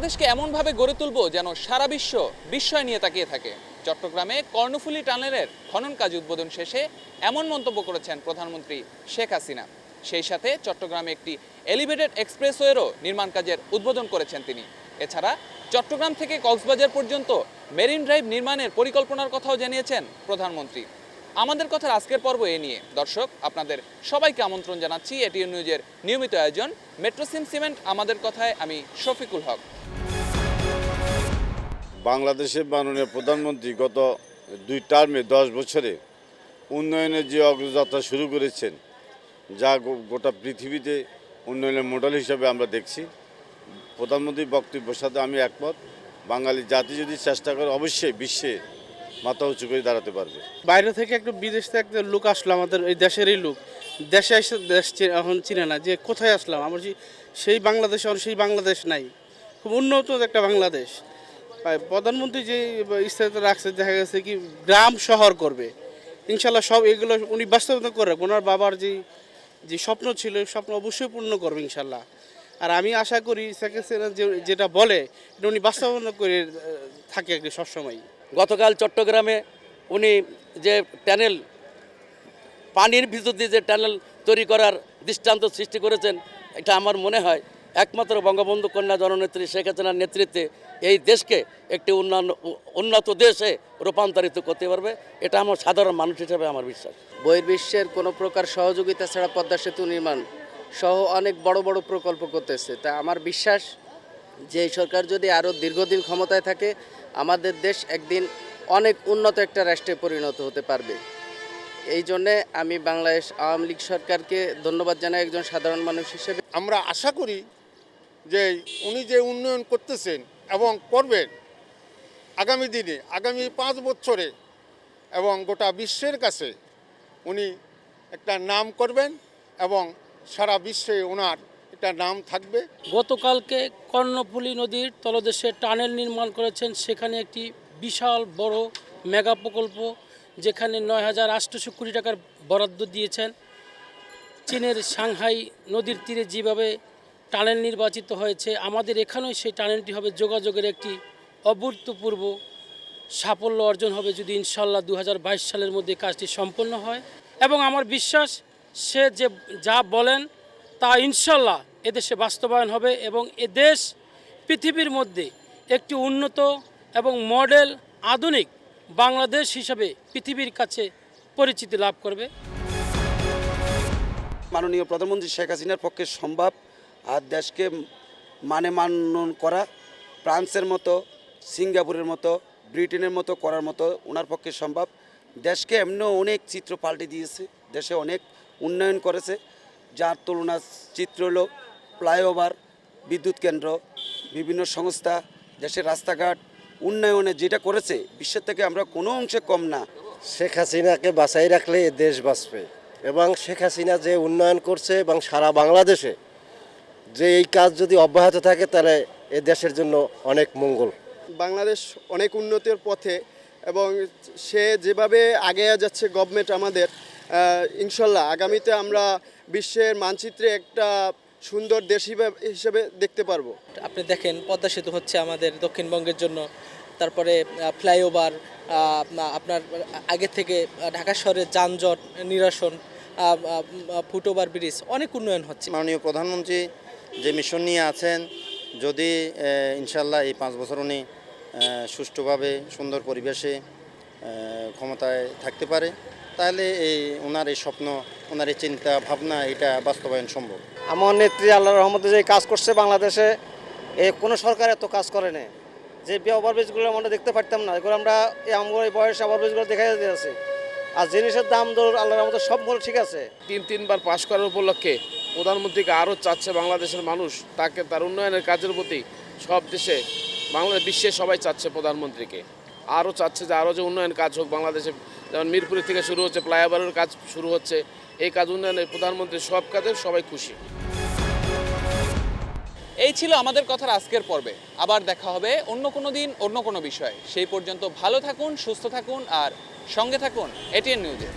বাংলাদেশকে এমনভাবে গড়ে তুলব যেন সারা বিশ্ব বিস্ময় নিয়ে তাকিয়ে থাকে। চট্টগ্রামে কর্ণফুলী টানেলের খনন কাজ উদ্বোধন শেষে এমন মন্তব্য করেছেন প্রধানমন্ত্রী শেখ হাসিনা। সেই সাথে চট্টগ্রামে একটি এলিভেটেড এক্সপ্রেসওয়েরও নির্মাণ কাজের উদ্বোধন করেছেন তিনি। এছাড়া চট্টগ্রাম থেকে কক্সবাজার পর্যন্ত মেরিন ড্রাইভ নির্মাণের পরিকল্পনার কথাও জানিয়েছেন প্রধানমন্ত্রী। আমাদের কথার আজকের পর্ব এ নিয়ে। দর্শক, আপনাদের সবাইকে আমন্ত্রণ জানাচ্ছি এটিএন নিউজের নিয়মিত আয়োজন মেট্রোসিম সিমেন্ট আমাদের কথায়। আমি শফিকুল হক। বাংলাদেশের মাননীয় প্রধানমন্ত্রী গত 2 টার্মে 10 বছরে উন্নয়নের যে অগ্রযাত্রা শুরু করেছেন, যা গোটা পৃথিবীতে উন্নয়নের মডেল হিসাবে আমরা দেখছি। প্রধানমন্ত্রীর বক্তব্যের সাথে আমি একমত। বাঙালি জাতি যদি চেষ্টা করে অবশ্যই বিশ্বে মাথা উঁচু করে দাঁড়াতে পারবে। বাইরে থেকে একটু বিদেশ থেকে একটা লোক আসলো, আমাদের এই দেশেরই লোক, দেশে এসে দেশ এখন চিনে না যে কোথায় আসলাম। আমার সেই বাংলাদেশ, সেই বাংলাদেশ নাই, খুব উন্নত একটা বাংলাদেশ। প্রধানমন্ত্রী যে ইচ্ছা রাখছে, দেখা গেছে কি গ্রাম শহর করবে, ইনশাল্লাহ সব এগুলো উনি বাস্তবায়ন করবে। ওনার বাবার যে স্বপ্ন ছিল, স্বপ্ন অবশ্যই পূর্ণ করবে ইনশাল্লাহ। আর আমি আশা করি যেটা বলে এটা উনি বাস্তবায়ন করে থাকে আর কি সবসময়। গতকাল চট্টগ্রামে উনি যে টানেল, পানির ভিতর দিয়ে যে টানেল তৈরি করার দৃষ্টান্ত সৃষ্টি করেছেন, এটা আমার মনে হয় একমাত্র বঙ্গবন্ধু কন্যা জননেত্রী শেখ হাসিনার নেতৃত্বে এই দেশকে একটি উন্নত দেশে রূপান্তরিত করতে পারবে। এটা আমার সাধারণ মানুষ হিসেবে আমার বিশ্বাস। বহির্বিশ্বের কোনো প্রকার সহযোগিতা ছাড়া পদ্মা সেতু নির্মাণ সহ অনেক বড় বড় প্রকল্প করতেছে। তা আমার বিশ্বাস যে এই সরকার যদি আরও দীর্ঘদিন ক্ষমতায় থাকে, আমাদের দেশ একদিন অনেক উন্নত একটা রাষ্ট্রে পরিণত হতে পারবে। এই জন্যে আমি বাংলাদেশ আওয়ামী লীগ সরকারকে ধন্যবাদ জানাই একজন সাধারণ মানুষ হিসেবে। আমরা আশা করি যে উনি যে উন্নয়ন করতেছেন এবং করবেন আগামী দিনে, আগামী 5 বছরে, এবং গোটা বিশ্বের কাছে উনি একটা নাম করবেন এবং সারা বিশ্বে ওনার একটা নাম থাকবে। গতকালকে কর্ণফুলী নদীর তলদেশে টানেল নির্মাণ করেছেন। সেখানে একটি বিশাল বড় মেগা প্রকল্প, যেখানে 9,800 কোটি টাকার বরাদ্দ দিয়েছেন। চীনের সাংহাই নদীর তীরে যেভাবে টানেল নির্বাচিত হয়েছে, আমাদের এখানেও সেই টানেলটি হবে যোগাযোগের একটি অভূতপূর্ব সাফল্য অর্জন হবে যদি ইনশাল্লাহ 2022 সালের মধ্যে কাজটি সম্পন্ন হয়। এবং আমার বিশ্বাস সে যে যা বলেন তা ইনশাল্লাহ এদেশে বাস্তবায়ন হবে এবং এদেশ পৃথিবীর মধ্যে একটি উন্নত এবং মডেল আধুনিক বাংলাদেশ হিসাবে পৃথিবীর কাছে পরিচিতি লাভ করবে। মাননীয় প্রধানমন্ত্রী শেখ হাসিনার পক্ষে সম্ভব আর দেশকে মানন করা, ফ্রান্সের মতো, সিঙ্গাপুরের মতো, ব্রিটেনের মতো করার মতো ওনার পক্ষে সম্ভব। দেশকে এমনিও অনেক চিত্র পাল্টে দিয়েছে, দেশে অনেক উন্নয়ন করেছে, যার তুলনা চিত্র হলো ফ্লাইওভার, বিদ্যুৎ কেন্দ্র, বিভিন্ন সংস্থা, দেশের রাস্তাঘাট উন্নয়নে যেটা করেছে বিশ্বের থেকে আমরা কোনো অংশে কম না। শেখ হাসিনাকে বাঁচাই রাখলে এ দেশ বাঁচবে, এবং শেখ হাসিনা যে উন্নয়ন করছে এবং সারা বাংলাদেশে যে এই কাজ যদি অব্যাহত থাকে, তাহলে এ দেশের জন্য অনেক মঙ্গল। বাংলাদেশ অনেক উন্নতির পথে, এবং সে যেভাবে আগে যাচ্ছে গভর্নমেন্ট আমাদের, ইনশাল্লাহ আগামীতে আমরা বিশ্বের মানচিত্রে একটা সুন্দর দেশ হিসেবে দেখতে পারবো। আপনি দেখেন পদ্মা সেতু হচ্ছে আমাদের দক্ষিণবঙ্গের জন্য, তারপরে ফ্লাইওভার, আপনার আগে থেকে ঢাকা শহরের যানজট নিরসন, ফুটওভার ব্রিজ, অনেক উন্নয়ন হচ্ছে। মাননীয় প্রধানমন্ত্রী যে মিশন নিয়ে আছেন, যদি ইনশাল্লাহ এই 5 বছর উনি সুষ্ঠুভাবে সুন্দর পরিবেশে ক্ষমতায় থাকতে পারে, তাহলে ওনার এই স্বপ্ন, ওনার এই চিন্তা ভাবনা, এটা বাস্তবায়ন সম্ভব। আমার নেত্রী আল্লাহর রহমতে যে কাজ করছে বাংলাদেশে, কোনো সরকার এত কাজ করে না। যে ওভারব্রিজগুলো আমরা দেখতে পারতাম না, এগুলো আমরা আমার এই বয়সে ওভারব্রিজগুলো দেখা যাচ্ছে। আর জিনিসের দাম দর আল্লাহর রহমতে সবগুলো ঠিক আছে। 3বার পাশ করার উপলক্ষে প্রধানমন্ত্রীকে আরও চাচ্ছে বাংলাদেশের মানুষ, তাকে তার উন্নয়নের কাজের প্রতি সব দেশে, বাংলাদেশ বিশ্বে সবাই চাচ্ছে প্রধানমন্ত্রীকে, আরও চাচ্ছে যে আরও যে উন্নয়ন কাজ হোক বাংলাদেশে। যেমন মিরপুরের থেকে শুরু হচ্ছে, ফ্লাইওভারের কাজ শুরু হচ্ছে, এই কাজ উন্নয়নের প্রধানমন্ত্রী সব কাজে সবাই খুশি। এই ছিল আমাদের কথার আজকের পর্বে। আবার দেখা হবে অন্য কোনো দিন অন্য কোনো বিষয়। সেই পর্যন্ত ভালো থাকুন, সুস্থ থাকুন আর সঙ্গে থাকুন এটিএন নিউজে।